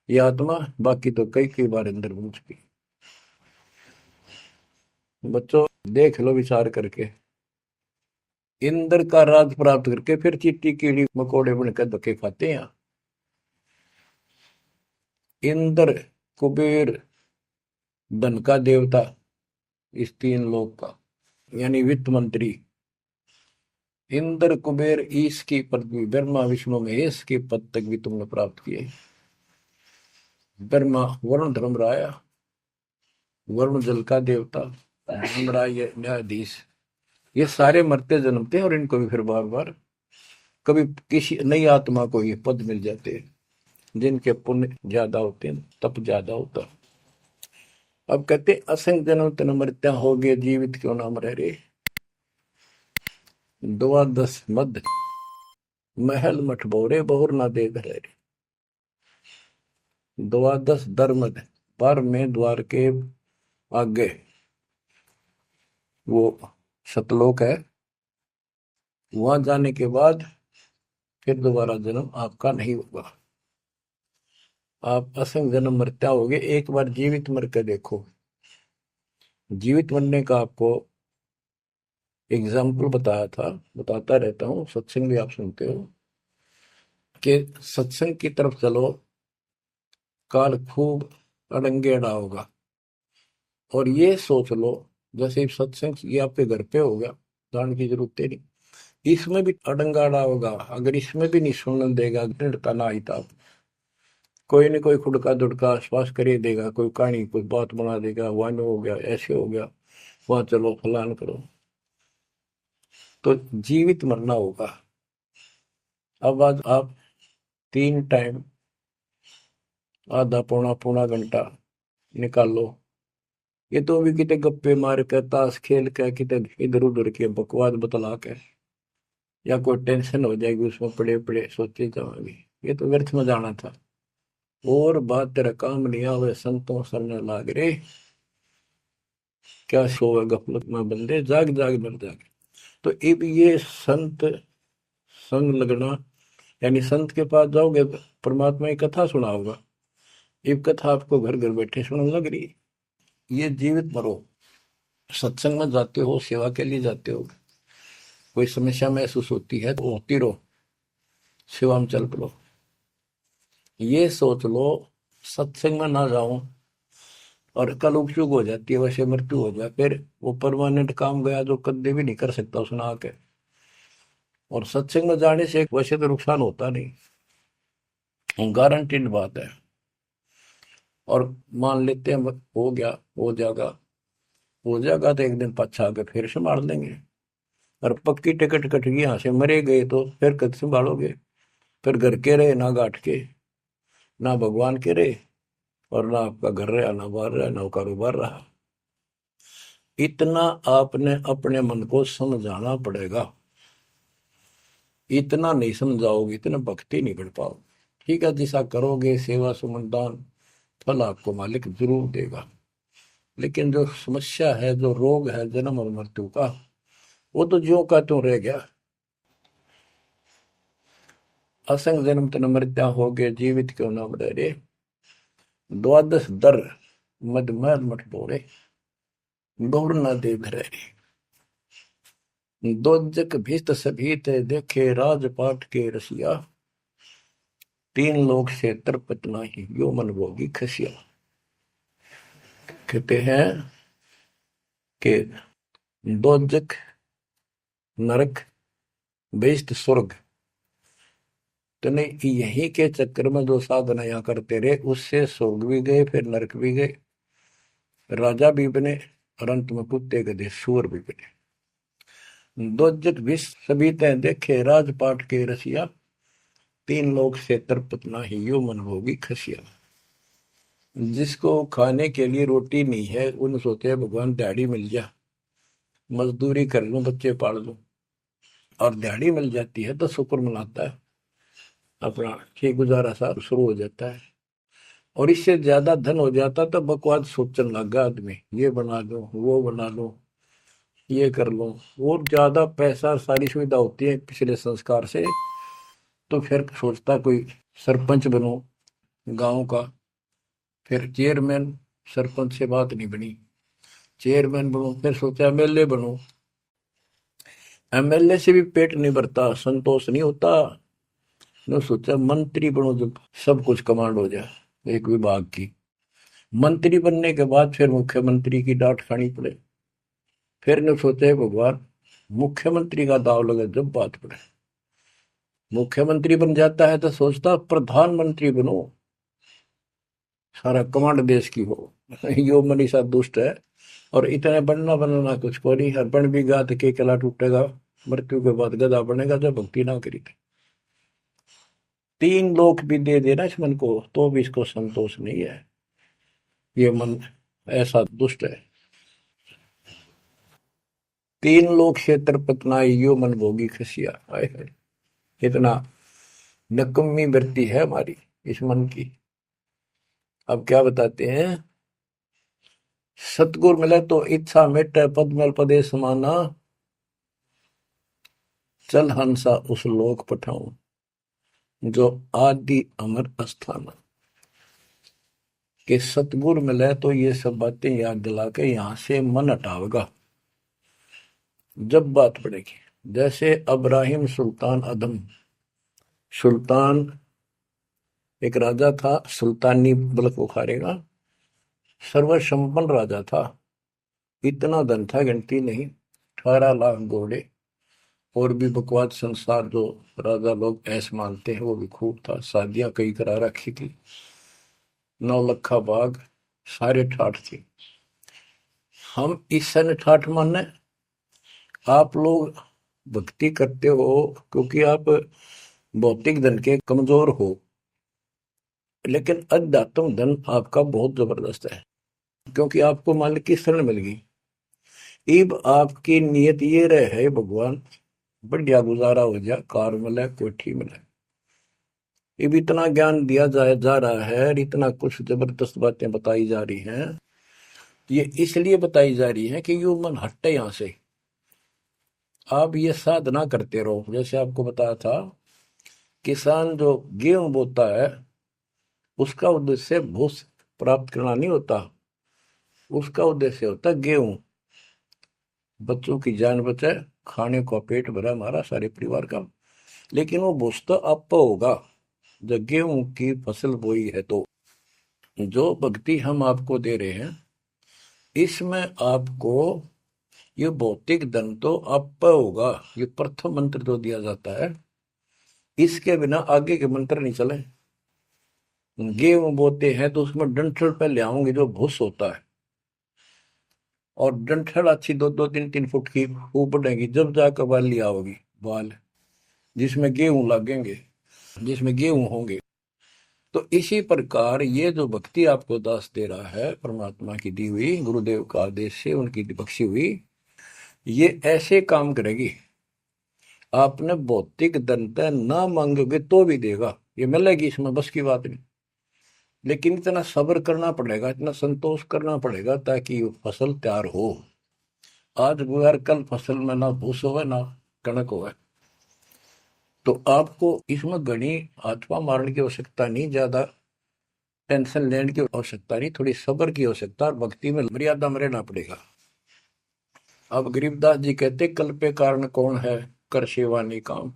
ये आत्मा, बाकी तो कई कई बार इंद्र बन चुकी है। बच्चों देख लो विचार करके, इंद्र का राज प्राप्त करके फिर चींटी कीड़ी मकोड़े बनकर धक्के खाते हैं। इंद्र, कुबेर, धन का देवता, इस तीन लोक का, यानी वित्त मंत्री, इंद्र, कुबेर, ईश की पदवी, ब्रह्मा विष्णु महेश के पद तक भी तुमने प्राप्त किए। ब्रह्मा वरुण धर्मराया, वरुण जल का देवता, धर्मराय न्यायाधीश, ये सारे मरते जन्मते हैं और इनको भी फिर बार बार कभी किसी नई आत्मा को ये पद मिल जाते हैं जिनके पुण्य ज्यादा होते हैं, तप ज्यादा होता है। अब कहते असंग जन्म तन मृत्या हो गए, जीवित क्यों नाम रह रे। द्वादश मद महल मठ बोरे, बहुर ना दे घर रे। द्वादश दरमद, पर में द्वार के आगे वो सतलोक है, वहां जाने के बाद फिर दोबारा जन्म आपका नहीं होगा। आप असंग जन्म मरता होगे, एक बार जीवित मर के देखो। जीवित मरने का आपको एग्जाम्पल बताया था, बताता रहता हूँ, सत्संग भी आप सुनते हो, कि सत्संग की तरफ चलो, काल खूब अड़ंगे अड़ा होगा। और ये सोच लो जैसे सत्संग ये आपके घर पे हो गया, जान की जरूरत नहीं, इसमें भी अड़ंगा अड़ा होगा। अगर इसमें भी नहीं सुनने देगा, दृढ़ता ना आई था, कोई न कोई खुड़का दुड़का आसपास कर ही देगा, कोई कहानी कोई बात बना देगा, वहां में हो गया, ऐसे हो गया, वहां चलो फलान करो, तो जीवित मरना होगा। अब आज आप 3 टाइम आधा पौना पौना घंटा निकालो, ये तो भी कितने गप्पे मार कर, ताश खेल कर, कितने इधर उधर के बकवास बतला के, या कोई टेंशन हो जाएगी उसमें पड़े पड़े सोचे जाओगे, ये तो व्यर्थ में जाना था। और बात तेरा काम नहीं आवे, संतों सरने लाग रे, क्या सोवे गफलत में बंदे, जाग जाग मर जाग। तो अब ये संत संग लगना, यानी संत के पास जाओगे परमात्मा की कथा सुना होगा, ये कथा आपको घर घर बैठे सुनने लग रही। ये जीवित मरो, सत्संग में जाते हो, सेवा के लिए जाते हो, कोई समस्या महसूस होती है तो होती रहो, सेवा में चल पड़ो। ये सोच लो सत्संग में ना जाऊं और कल उपचुक हो जाती है, वैसे मृत्यु हो जाए, फिर वो परमानेंट काम गया जो कदे भी नहीं कर सकता सुना के। और सत्संग में जाने से वैसे तो नुकसान होता नहीं, गारंटीड बात है। और मान लेते हैं हो गया, हो जाएगा तो एक दिन पछा के फिर संभाल लेंगे। और पक्की टिकट कट गई, यहाँ से मरे गए तो फिर कद संभालोगे? फिर घर के रहे ना गांठ के, ना भगवान के रहे, और ना आपका घर रहा, ना बाहर रहा, ना कारोबार रहा। इतना आपने अपने मन को समझाना पड़ेगा, इतना नहीं समझाओगे इतना भक्ति नहीं कर पाओगे। ठीक है, जैसा करोगे सेवा सुमन दान, फल आपको मालिक जरूर देगा। लेकिन जो समस्या है, जो रोग है जन्म और मृत्यु का, वो तो ज्यों का त्यों रह गया। असंग जन्म तन मृत्या हो गए, जीवित क्यों नाम रह रे। द्वादश दर मद मर मठ बोरे, गौर न दे रे। दोजक भीत सभीत देखे, राजपाट के रसिया, 3 लोक से तरपत नाही, यो मन भोगी खसिया। कहते हैं कि दोजक नरक, बेस्ट स्वर्ग, तो नहीं यही के चक्कर में जो साधना यहाँ करते रहे, उससे स्वर्ग भी गए, फिर नरक भी गए, राजा भी बने, और अंत में कुत्ते गधे सूअर भी बने। दोजक विष सभी तय देखे, राजपाट के रसिया, 3 लोक से तरपत नाही, यो मन भोगी खसिया। जिसको खाने के लिए रोटी नहीं है उन सोचते हैं भगवान दिहाड़ी मिल जा, मजदूरी कर लूं, बच्चे पाल लूं, और दिहाड़ी मिल जाती है तो शुक्र मनाता है, अपना ठीक गुजारा सा शुरू हो जाता है। और इससे ज्यादा धन हो जाता तो बकवास सोचने लगा आदमी, ये बना लो, वो बना लो, ये कर लो। और ज्यादा पैसा सारी सुविधा होती है पिछले संस्कार से, तो फिर सोचता कोई सरपंच बनो गांव का, फिर चेयरमैन, सरपंच से बात नहीं बनी, चेयरमैन बनो, फिर सोचा एमएलए बनो, एमएलए से भी पेट नहीं भरता, संतोष नहीं होता, ने सोचा मंत्री बनो, जब सब कुछ कमांड हो जाए एक विभाग की। मंत्री बनने के बाद फिर मुख्यमंत्री की डांट खानी पड़े, फिर ने सोचा भगवान मुख्यमंत्री का दाव लगे जब बात पड़े। मुख्यमंत्री बन जाता है तो सोचता प्रधानमंत्री बनो, सारा कमांड देश की हो। यो मनीषा दुष्ट है, और इतने बनना बनना कुछ को नहीं, हर बन भी गा तो के कला टूटेगा, मृत्यु के बाद गधा बनेगा जब भक्ति ना करी थी। 3 लोक भी दे देना इस मन को तो भी इसको संतोष नहीं है, ये मन ऐसा दुष्ट है। 3 लोक क्षेत्र पतनाई यो मन भोगी खसिया, आए है। इतना नकम्मी वृत्ति है हमारी इस मन की। अब क्या बताते हैं, सतगुर मिले तो इच्छा मिटे, पद मल पदे समाना, चल हंसा उस लोक पठाऊं, जो आदि अमर अस्थान। कि सतगुर मिले तो ये सब बातें याद दिला के यहां से मन हटावेगा जब बात पड़ेगी। जैसे अब्राहिम सुल्तान अदम, सुल्तान एक राजा था, सुल्तानी मुल्क उखाड़ेगा, सर्वसंपन्न राजा था, इतना धन था गिनती नहीं, 18 लाख घोड़े, और भी बकवास संसार जो राजा लोग ऐसे मानते हैं वो भी खूब था, शादियां कई करा रखी थी, 9 लखा बाग, सारे ठाठ थी। हम इस सन ठाठ माने, आप लोग भक्ति करते हो क्योंकि आप भौतिक धन के कमजोर हो, लेकिन अध्यात्म धन आपका बहुत जबरदस्त है, क्योंकि आपको मालिक की शरण मिल गई। इब आपकी नीयत ये रहे भगवान बढ़िया गुजारा हो जाए, कार मिले, कोठी मिले। इब इतना ज्ञान दिया जा रहा है, इतना कुछ जबरदस्त बातें बताई जा रही हैं, ये इसलिए बताई जा रही है कि यू मन हटे यहां से। आप ये साधना करते रहो, जैसे आपको बताया था, किसान जो गेहूं बोता है उसका उद्देश्य भूस प्राप्त करना नहीं होता, उसका उद्देश्य होता है गेहूं, बच्चों की जान बचे, खाने को पेट भरा हमारा सारे परिवार का। लेकिन वो भूस तो आप होगा जब गेहूं की फसल बोई है। तो जो भक्ति हम आपको दे रहे हैं इसमें आपको ये भौतिक धन तो आप होगा, ये प्रथम मंत्र जो दिया जाता है, इसके बिना आगे के मंत्र नहीं चले। गेहूं बोते हैं तो उसमें डंठल पहले आऊंगे जो भूस होता है, और डंठल अच्छी 2-2, 3-3 फुट की वो बढ़ेगी, जब जाकर बाली आओगी, बाल जिसमें गेहूं लगेंगे, जिसमें गेहूं होंगे। तो इसी प्रकार ये जो भक्ति आपको दास दे रहा है, परमात्मा की दी हुई, गुरुदेव का आदेश से उनकी बख्शी हुई, ये ऐसे काम करेगी। आपने भौतिक धन पे ना मांगोगे तो भी देगा, ये मिलेगी, इसमें बस की बात नहीं। लेकिन इतना सब्र करना पड़ेगा, इतना संतोष करना पड़ेगा ताकि फसल तैयार हो। आज गुआर कल फसल में ना भूस हो ना कणक हो। तो आपको इसमें घनी आत्मा मारने की आवश्यकता नहीं, ज्यादा टेंशन लेने की आवश्यकता नहीं, थोड़ी सब्र की आवश्यकता, और भक्ति में मर्यादा में रहना पड़ेगा। अब गरीबदास जी कहते, कल पे कारण कौन है, कर सेवा नहीं काम,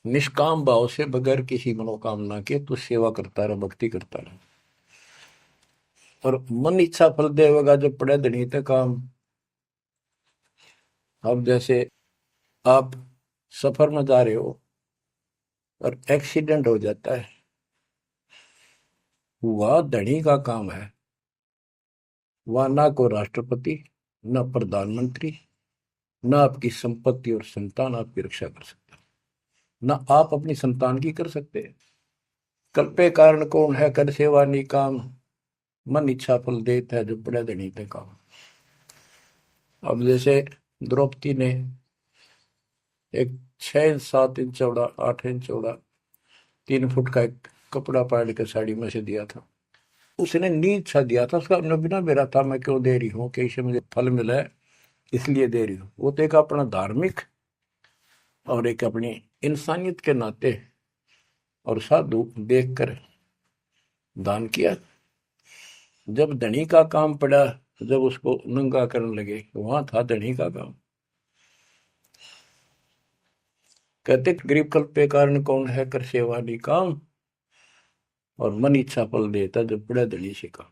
निष्काम भाव से बगैर किसी मनोकामना के तू सेवा करता रहे, भक्ति करता रहे, और मन इच्छा फल देगा जब पड़े धनी ते काम। अब जैसे आप सफर में जा रहे हो और एक्सीडेंट हो जाता है, वह धनी का काम है, वह ना को राष्ट्रपति, न प्रधानमंत्री, न आपकी संपत्ति और संतान आपकी रक्षा कर सकता, न आप अपनी संतान की कर सकते हैं। कल्पे कारण कौन है कर सेवा निकाम, मन इच्छा फल देता है जो बड़े धनी थे काम। अब जैसे द्रौपदी ने एक 6 7 इंच चौड़ा 8 इंच चौड़ा 3 फुट का एक कपड़ा पाड़ के साड़ी में से दिया था। उसने नीच सा दिया था, उसका बिना मेरा था मैं क्यों दे रही हूँ कि इससे मुझे फल मिला है इसलिए दे रही हूँ। वो तो एक अपना धार्मिक और एक अपनी इंसानियत के नाते और साधु देखकर दान किया। जब धनी का काम पड़ा, जब उसको नंगा करने लगे, वहां था धनी का काम। कहते गरीब कल्पे कारण कौन है कर सेवा निकाम, और मन इच्छा फल देता जब बड़ा धनी से काम।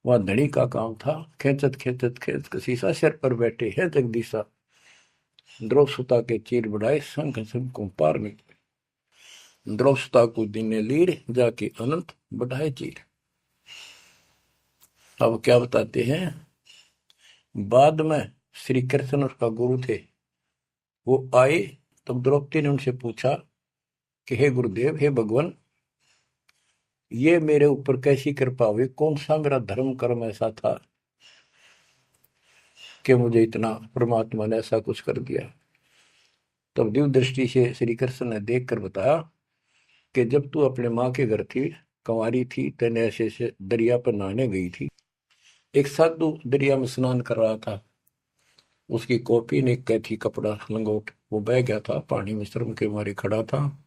वह धनी का काम था, खेचत खेचत खेच कसीसा सिर पर बैठे है जगदीशा, द्रौव सुता के चीर बढ़ाए संख संख को पार निकले, द्रौव सुता को दिने लीर जाके अनंत बढ़ाए चीर। अब क्या बताते हैं, बाद में श्री कृष्ण उसका गुरु थे, वो आए तब द्रौपदी ने उनसे पूछा कि हे गुरुदेव, हे भगवान, ये मेरे ऊपर कैसी कृपा हुई, कौन सा मेरा धर्म कर्म ऐसा था कि मुझे इतना परमात्मा ने ऐसा कुछ कर दिया। तब दिव्य दृष्टि से श्री कृष्ण ने देख कर बताया कि जब तू अपने माँ के घर थी, कंवारी थी, तेने ऐसे ऐसे दरिया पर नहाने गई थी, एक साधु दरिया में स्नान कर रहा था, उसकी कॉपी ने कैथी कपड़ा लंगोट वो बह गया था, पानी में शर्म के मारे खड़ा था,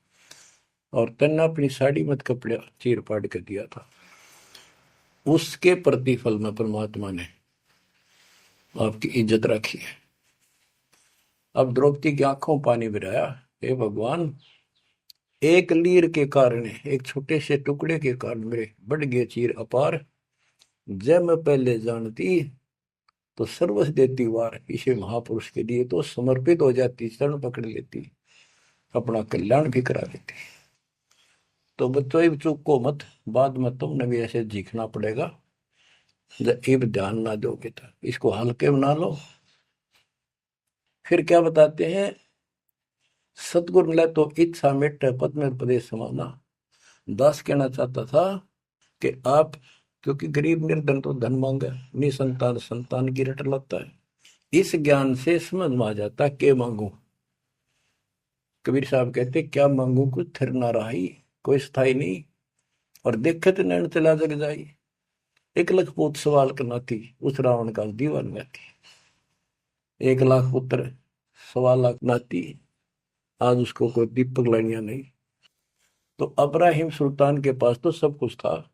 और तेने अपनी साड़ी मत कपड़ा चीर पाड़ कर दिया था। उसके प्रतिफल में परमात्मा ने आपकी इज्जत रखी है। अब द्रौपदी की आंखों पानी गिराया, हे भगवान, एक लीर के कारण, एक छोटे से टुकड़े के कारण मेरे बढ़ गए चीर अपार, जब मैं पहले जानती तो सर्वस्व देती वार, इसे महापुरुष के लिए तो समर्पित हो जाती, चरण पकड़ लेती, अपना कल्याण भी करा लेती। तो बच्चों चूक को मत, बाद में तुमने भी ऐसे जीखना पड़ेगा, जब इब ध्यान ना दोगे तो इसको हल्के बना लो। फिर क्या बताते हैं, सतगुरु मिला तो इच्छा मिट पद में प्रदेश समाना। दास कहना चाहता था कि आप, क्योंकि गरीब निर्धन तो धन मांगा, निसंतान संतान की रट लगता है, इस ज्ञान से समझ में आ जाता के मांगू। कबीर साहब कहते क्या मांगू कुछ थिर ना रही, कोई स्थाई नहीं, और देखे तो नैन चला जग जाई, एक लख पूत सवाल करना थी, उस रावण का दीवान में थी। 1 लाख पुत्र 1.25 लाख नाती, आज उसको कोई दीपक लानिया नहीं। तो अब्राहिम सुल्तान के पास तो सब कुछ था,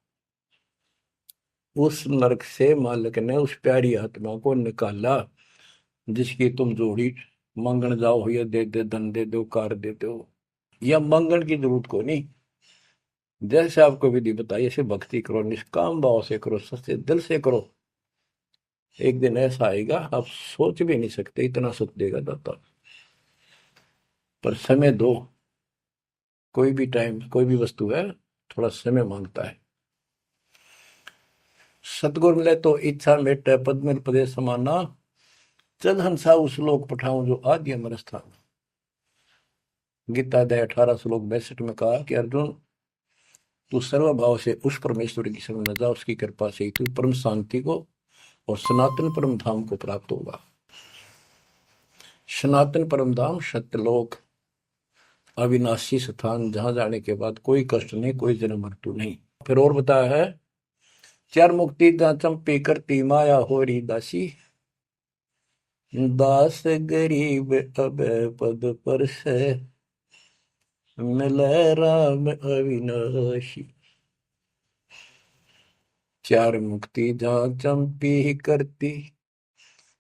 उस नरक से मालिक ने उस प्यारी आत्मा को निकाला जिसकी तुम जोड़ी मंगन जाओ, या दे दे धन दे दो कार दे दो, या मंगन की जरूरत को नहीं। जैसे आपको विधि बताई ऐसे भक्ति करो, निष्काम भाव से करो, सच्चे दिल से करो, एक दिन ऐसा आएगा आप सोच भी नहीं सकते इतना सुख देगा दाता। पर समय दो, कोई भी टाइम कोई भी वस्तु है थोड़ा समय मांगता है। सतगुरु मिले तो इच्छा मेटे पद में पदे समाना, चल हंसा उस लोक पठाऊं जो आदि अमर स्थान। गीता अध्याय 18 श्लोक 62 में कहा कि अर्जुन, तू सर्वभाव से उस परमेश्वर की शरण में जा, उसकी कृपा से ही तू परम शांति को और सनातन परम धाम को प्राप्त होगा। सनातन परम धाम सत्यलोक, अविनाशी स्थान, जहां जाने के बाद कोई कष्ट नहीं, कोई जन्म मृत्यु नहीं। फिर और बताया है, चार मुक्ति चंपी करती माया हो रही दासी, दास गरीब अब पद पर से मिले राम अविनाशी। चार मुक्ति जहां चंपी करती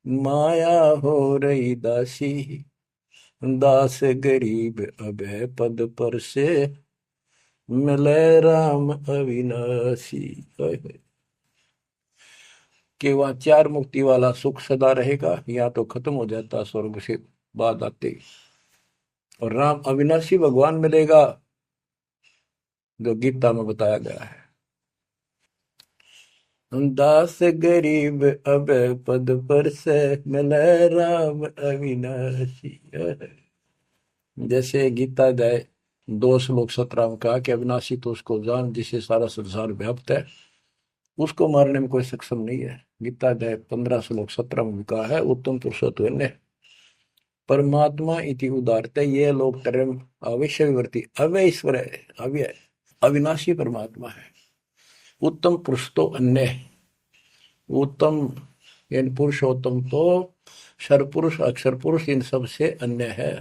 माया हो रही दासी, दास गरीब अब पद पर से मिले राम अविनाशी। कि वह चार मुक्ति वाला सुख सदा रहेगा, या तो खत्म हो जाता स्वर्ग से बाद आते, और राम अविनाशी भगवान मिलेगा जो गीता में बताया गया है। दास गरीब अब पद पर से मिले राम अविनाशी। जैसे गीता जाए दो श्लोक 17 में कहा कि अविनाशी तो उसको जान जिससे सारा संसार व्याप्त है, उसको मारने में कोई सक्षम नहीं है। गीता अध्याय 15 श्लोक 17 में कहा है, उत्तम पुरुषोत्तम परमात्मा इति उदारते ये लोग तरम अवश्यवर्ती अव्यय ईश्वर है, अव्यय अविनाशी परमात्मा है। उत्तम पुरुष तो अन्य है, उत्तम यानी पुरुषोत्तम तो सर्वपुरुष अक्षर पुरुष इन सब से अन्य है।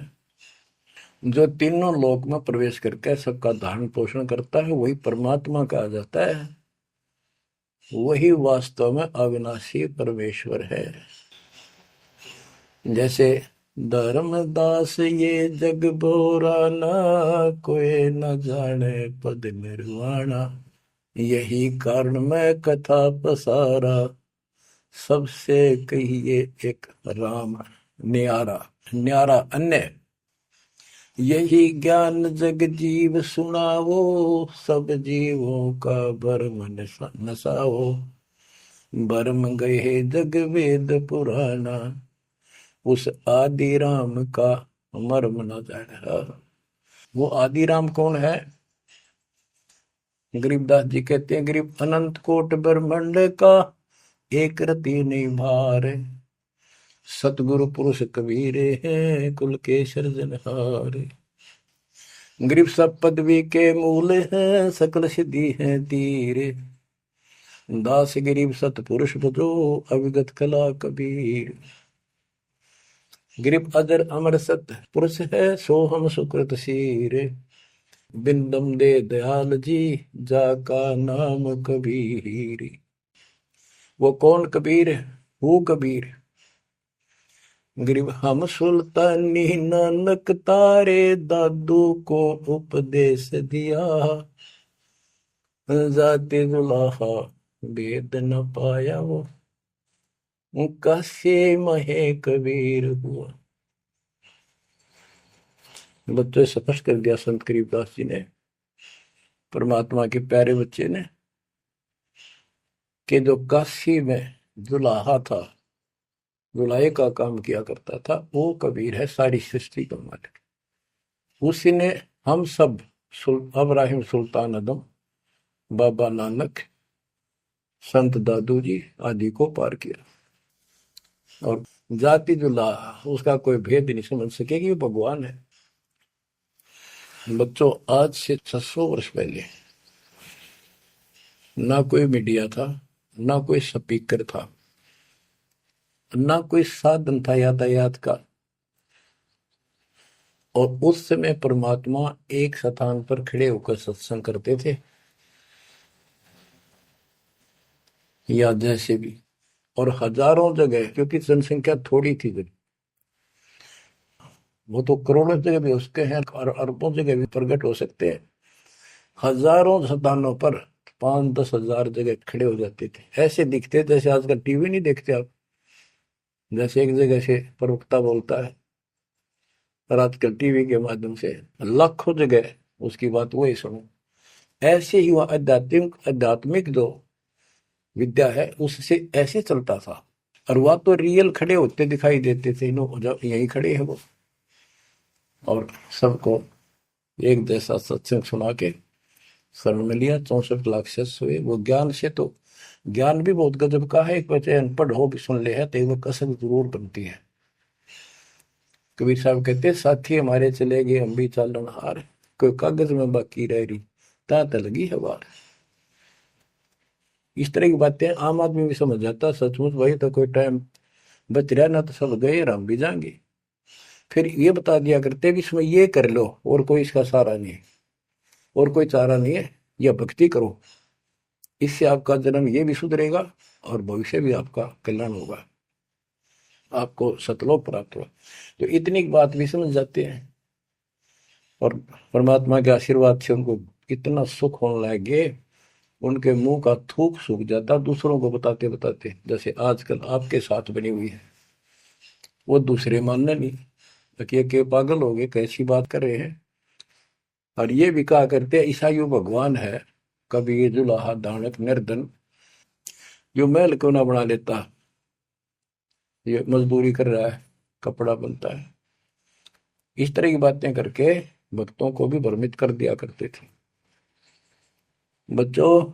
जो तीनों लोक में प्रवेश करके सबका धारण पोषण करता है वही परमात्मा कहा जाता है, वही वास्तव में अविनाशी परमेश्वर है। जैसे धर्मदास ये जग बोराना, कोई न जाने पद निर्वाणा, यही कारण मैं कथा पसारा, सबसे कहिए एक राम न्यारा। न्यारा अन्य यही ज्ञान जग जीव सुनावो, सब जीवों का भरम नसाओ, भरम गए जग वेद पुराना, उस आदि राम का मर्म न जाना। वो आदि राम कौन है? गरीबदास जी कहते हैं, गरीब अनंत कोट ब्रह्मांड का एक रति नहीं भार, सतगुरु पुरुष कबीरे हैं कुल के सृजनहार। गरीब सब पदवी के मूल हैं, सकल सिद्धि है तीर, दास गरीब सतपुरुष भजो अविगत कला कबीर। गरीब अजर अमर सत पुरुष है, सोहम सुकृत शीर, बिंदम दे दयाल जी जाका नाम कबीर। वो कौन कबीर है? वो कबीर गरीब हम सुल्तानी नानक तारे दादू को उपदेश दिया, जाते जुलाहा वेद न पाया वो कैसे महे कबीर हुआ। बच्चों स्पष्ट कर दिया संत गरीबदास जी ने, परमात्मा के प्यारे बच्चे ने, कि जो काशी में जुलाहा था, जुलाहे का काम किया करता था, वो कबीर है, सारी सृष्टि का मालिक। उसी ने हम सब अब्राहिम सुल्तान आदम, बाबा नानक, संत दादू जी आदि को पार किया। और जाति जुलाहा उसका कोई भेद नहीं समझ सके कि वो भगवान है। बच्चों आज से 600 वर्ष पहले ना कोई मीडिया था, ना कोई स्पीकर था, ना कोई साधन था यातायात का, और उस समय परमात्मा एक स्थान पर खड़े होकर सत्संग करते थे, या जैसे भी, और हजारों जगह, क्योंकि जनसंख्या थोड़ी थी जब, वो तो करोड़ों जगह भी उसके हैं और अरबों जगह भी प्रकट हो सकते हैं। हजारों स्थानों पर 5-10 हजार जगह खड़े हो जाते थे, ऐसे दिखते जैसे आजकल टीवी नहीं देखते आप, जैसे एक जगह से प्रवक्ता बोलता है और आजकल टीवी के माध्यम से लाखों जगह उसकी बात वही सुनो। ऐसे ही वह आध्यात्मिक जो विद्या है उससे ऐसे चलता था, और वह तो रियल खड़े होते दिखाई देते थे, यही खड़े हैं वो, और सबको एक जैसा सत्संग सुना के शरण में लिया। 64 लाख शिष्य हुए। वो ज्ञान से तो, ज्ञान भी बहुत गजब का है, एक बच्चे अनपढ़ हो भी सुन ले है तो वो कसक जरूर बनती है। कबीर साहब कहते, साथी हमारे चले गए हम भी चालन हार, कोई कागज में बाकी रह रही ता लगी है बार। इस तरह की बातें आम आदमी भी समझ जाता, सचमुच भाई तो कोई टाइम बच रहा ना, तो सब गए और हम भी जाएंगे। फिर ये बता दिया करते भी इसमें ये कर लो और कोई इसका सहारा नहीं है, और कोई चारा नहीं है, यह भक्ति करो, इससे आपका जन्म ये भी सुधरेगा और भविष्य भी आपका कल्याण होगा, आपको सतलोक प्राप्त होगा। तो इतनी बात भी समझ जाते हैं, और परमात्मा के आशीर्वाद से उनको इतना सुख होने लगे, उनके मुंह का थूक सूख जाता दूसरों को बताते बताते, जैसे आजकल आपके साथ बनी हुई है। वो दूसरे मानने नहीं कि पागल हो गए, कैसी बात कर रहे हैं। और ये भी कहा करते ईसाइयों भगवान है, कभी ये जुलाहा दानक निर्धन, जो महल क्यों ना बना लेता, ये मजदूरी कर रहा है, कपड़ा बनता है, इस तरह की बातें करके भक्तों को भी भ्रमित कर दिया करते थे। बच्चों,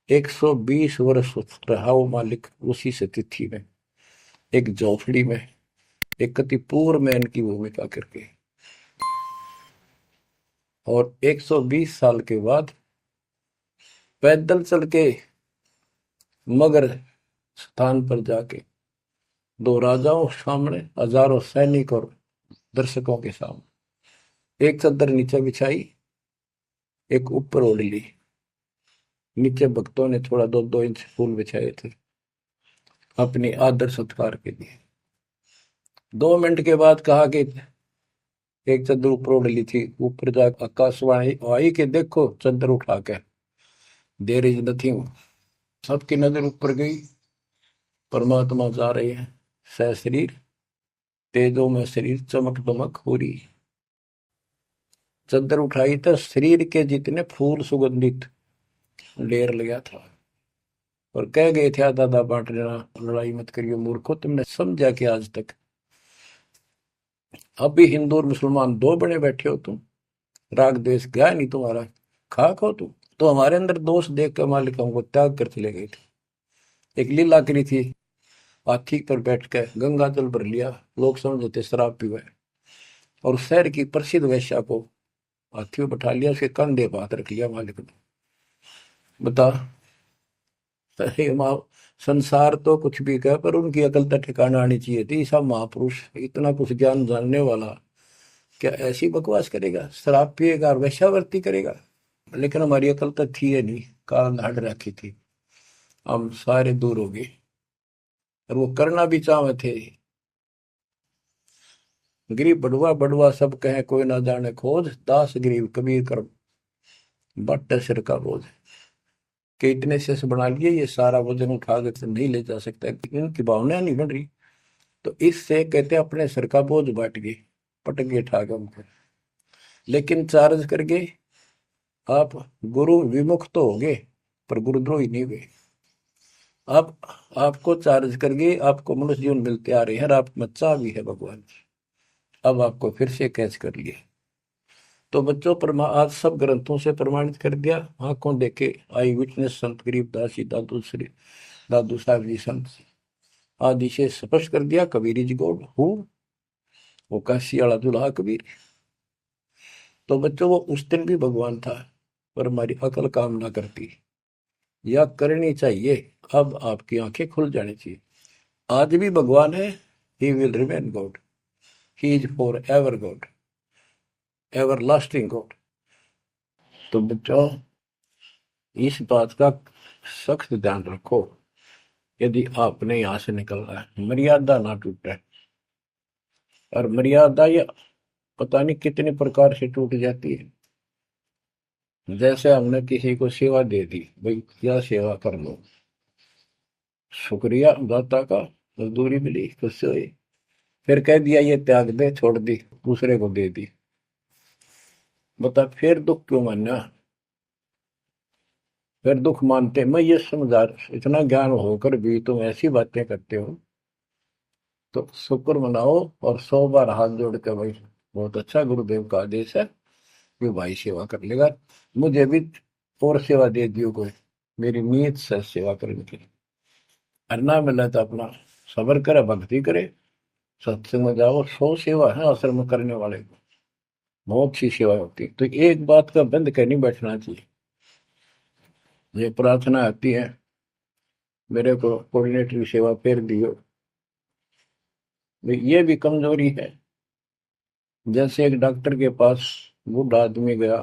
120 वर्ष रहा वो मालिक उसी से तिथि में, एक झोपड़ी में, एक कति पूर्व मैन की भूमिका करके। और 120 साल के बाद पैदल चल के मगर स्थान पर जाके, दो राजाओं सामने, हजारों सैनिक और दर्शकों के सामने, एक चादर नीचे बिछाई, एक ऊपर ओढ़ ली। नीचे भक्तों ने थोड़ा 2-2 इंच फूल बिछाए थे अपनी आदर सत्कार के लिए। 2 मिनट के बाद कहा कि एक चादर ऊपर ओढ़ ली थी, ऊपर जाकर आकाशवाणी आई कि देखो चादर उठा के, देर इज नथिंग। सबकी नजर ऊपर गई। परमात्मा जा रहे हैं सशरीर, तेजो में शरीर चमक दमक हो रही। चादर उठाई तो शरीर के जितने फूल सुगंधित ढेर लगा था। और कह गए थे दादा बांट लेना, लड़ाई मत करियो मूर्खो, तुमने समझा कि आज तक अब भी हिंदू और मुसलमान दो बने बैठे हो तुम, राग द्वेष गया नहीं तुम्हारा, खाक हो तुम। तो हमारे अंदर दोष देख कर मालिक हमको त्याग कर चले गए थे। एक लीला करी थी, हाथी पर बैठ कर गंगा जल भर लिया, लोग समझते शराब पीवे, और शहर की प्रसिद्ध वेश्या को हाथी में बैठा लिया, उसके कंधे पर हाथ रख लिया मालिक ने। बता, अरे माँ, संसार तो कुछ भी कहे पर उनकी अकल तो ठिकाना आनी चाहिए थी। सब महापुरुष, इतना कुछ ज्ञान जानने वाला, क्या ऐसी बकवास करेगा, शराब पिएगा और वेश्यावृत्ति करेगा। लेकिन हमारी अकल तो थी है नहीं, कान हट रखी थी, हम सारे दूर हो गए। और वो करना भी चाहे थे। गरीब बड़ुआ बड़ुआ सब कहे कोई ना जाने खोज, दास गरीब कबीर कर बट सिर का बोझ। कि इतने से बना लिए, ये सारा वजन उठा कर नहीं ले जा सकता, इनकी भावना नहीं बन रही। तो इससे कहते अपने सिर का बोझ बांट गए, पटक गए ठाक हमको। लेकिन चार्ज करके आप गुरु विमुख तो हो गए, पर गुरुद्रोही नहीं हुए। अब आपको चार्ज करके आपको मनुष्य जीवन मिलते आ रहे हैं, और आप बच्चा भी है भगवान। अब आपको फिर से कैच कर लिए। तो बच्चों, आज सब ग्रंथों से प्रमाणित कर दिया, आंखों देखे आई विटनेस संत गरीबदास जी, दादू श्री दादू साहब जी संत आदि से स्पष्ट कर दिया, कबीर इज गॉड हु, वो काशी वाला दुल्हा कबीर। तो बच्चों, वो उस दिन भी भगवान था, पर हमारी अकल काम ना करती, या करनी चाहिए। अब आपकी आंखें खुल जानी चाहिए। आज भी भगवान है, he will remain God, he is for ever God, ever lasting God. तो बच्चों, इस बात का सख्त ध्यान रखो, यदि आपने यहां से निकलना है, मर्यादा ना टूटे। और मर्यादा ये पता नहीं कितने प्रकार से टूट जाती है। जैसे हमने किसी को सेवा दे दी, भाई क्या सेवा कर लो, शुक्रिया दाता का, मजदूरी मिली, खुश हुई, फिर कह दिया ये त्याग दे, छोड़ दी, दूसरे को दे दी। बता फिर दुख क्यों मानना, फिर दुख मानते। मैं ये समझा, इतना ज्ञान होकर भी तुम ऐसी बातें करते हो, तो शुक्र मनाओ और 100 बार हाथ जोड़ के, भाई बहुत अच्छा, गुरुदेव का आदेश है कि भाई सेवा कर लेगा, मुझे भी और सेवा दे दियो कोई, मेरी नीयत से सेवा करने की। अन्ना मिला तो अपना सबर करे, भक्ति करे, सत्संग में जाओ। 100 सेवा है आश्रम में करने वाले को, बहुत सी सेवा होती है। तो एक बात का बंद कर नहीं बैठना चाहिए। ये प्रार्थना आती है, मेरे को कोऑर्डिनेटर की सेवा फेर दियो, ये भी कमजोरी है। जैसे एक डॉक्टर के पास बूढ़ा आदमी गया,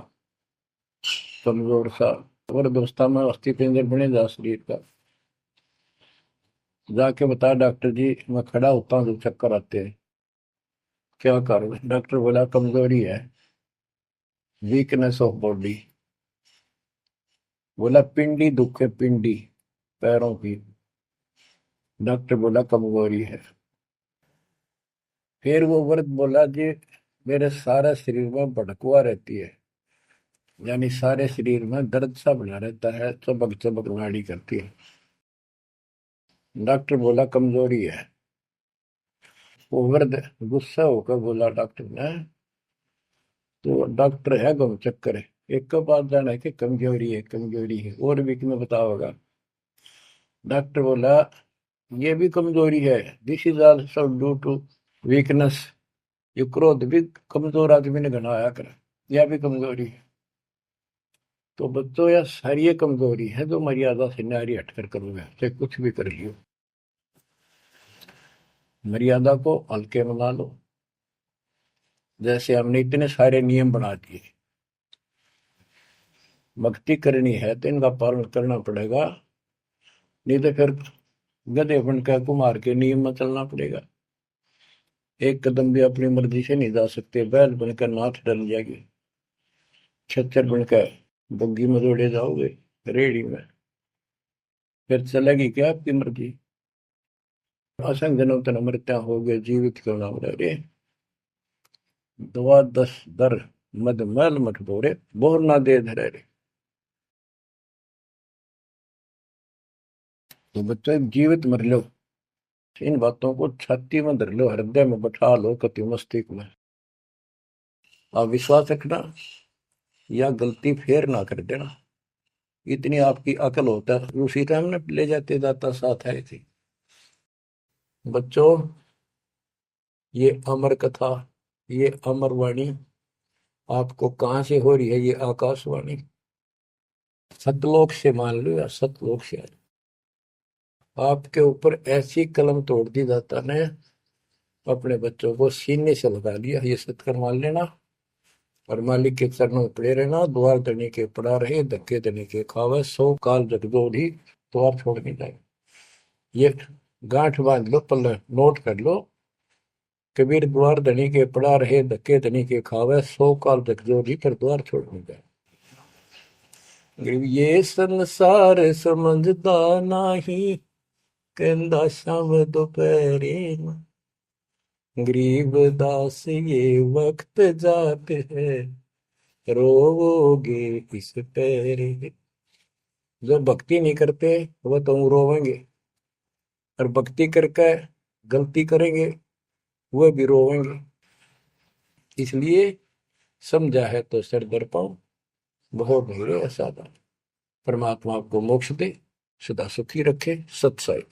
कमजोर सा, अवस्था में, अस्थि पिंजर बने जा शरीर का, जाके बता डॉक्टर जी मैं खड़ा होता हूँ तो चक्कर आते हैं, क्या करूँ। डॉक्टर बोला कमजोरी है, वीकनेस ऑफ बॉडी। बोला पिंडी दुख है, पिंडी पैरों की। डॉक्टर बोला कमजोरी है। फिर वो वर्द बोला जी मेरे सारा शरीर में भड़कुआ रहती है, यानी सारे शरीर में दर्द सा बना रहता है, चबक चबक नाड़ी करती है। डॉक्टर बोला कमजोरी है। वो वर्द गुस्सा होकर बोला डॉक्टर ने, तो डॉक्टर है गम चक्कर है, एक का बात जाना है कि कमजोरी है, कमजोरी है, और भी तुम्हें बताओगा। डॉक्टर बोला ये भी कमजोरी है, this is also due to weakness. ये क्रोध भी कमजोर आदमी ने घना आया कर, यह भी कमजोरी है। तो बच्चों यह सारी ये कमजोरी है जो मर्यादा से नारी हटकर करोगे, चाहे कुछ भी कर लियो। मर्यादा को हल्के में ना लो। जैसे हमने इतने सारे नियम बना दिए, भक्ति करनी है तो इनका पालन करना पड़ेगा, नहीं तो फिर गधे बनकर कुमार के नियम में चलना पड़ेगा। एक कदम भी अपनी मर्जी से नहीं जा सकते, बैल बनकर नाथ डल जाएगी, छच्चर बनकर बग्गी में दौड़े जाओगे, रेडी में, फिर चलेगी क्या आपकी मर्जी। असंग जनों तन मृत्या हो गए, जीवित क्यों ना रे। दवा दस दर मद मैल मठ बोरे, बोर ना दे धरे रे। तो बच्चों जीवित मर लो, इन बातों को छाती में धर लो, हृदय में बैठा लो, कति मस्तिष्क में। आप विश्वास रखना, या गलती फेर ना कर देना, इतनी आपकी अकल होता है। उसी टाइम ने ले जाते जाता साथ आए थे। बच्चों ये अमर कथा, ये अमर वाणी आपको कहां से हो रही है? ये आकाशवाणी सतलोक से मान लो, या सतलोक से। आपके ऊपर ऐसी कलम तोड़ दी जाता ने, अपने बच्चों को सीने से लगा लिया, ये सत्कर मान लेना, और मालिक के चरणों में पड़े रहना। द्वार धनी के पड़ा रहे, धक्के धनी के खावे, 100 काल जगदोधी द्वार छोड़ नहीं जाए। ये गांठ बांध लो, पल्ले नोट कर लो। कबीर द्वार धनी के पड़ा रहे, धक्के धनी के खावे, 100 काल जगदोधी पर द्वार छोड़ नहीं जाए। ये संसार समझदा नाही, कहंदा शाम दोपहरे में, गरीब दास ये वक्त जाते है, रोवोगे इस पैरे। जो भक्ति नहीं करते वो तो रोवेंगे, और भक्ति करके गलती करेंगे वो भी रोवेंगे। इसलिए समझा है तो सिर दर पाओ, बहुत भले सादा। परमात्मा आपको मोक्ष दे, सदा सुखी रखे। सत्संग।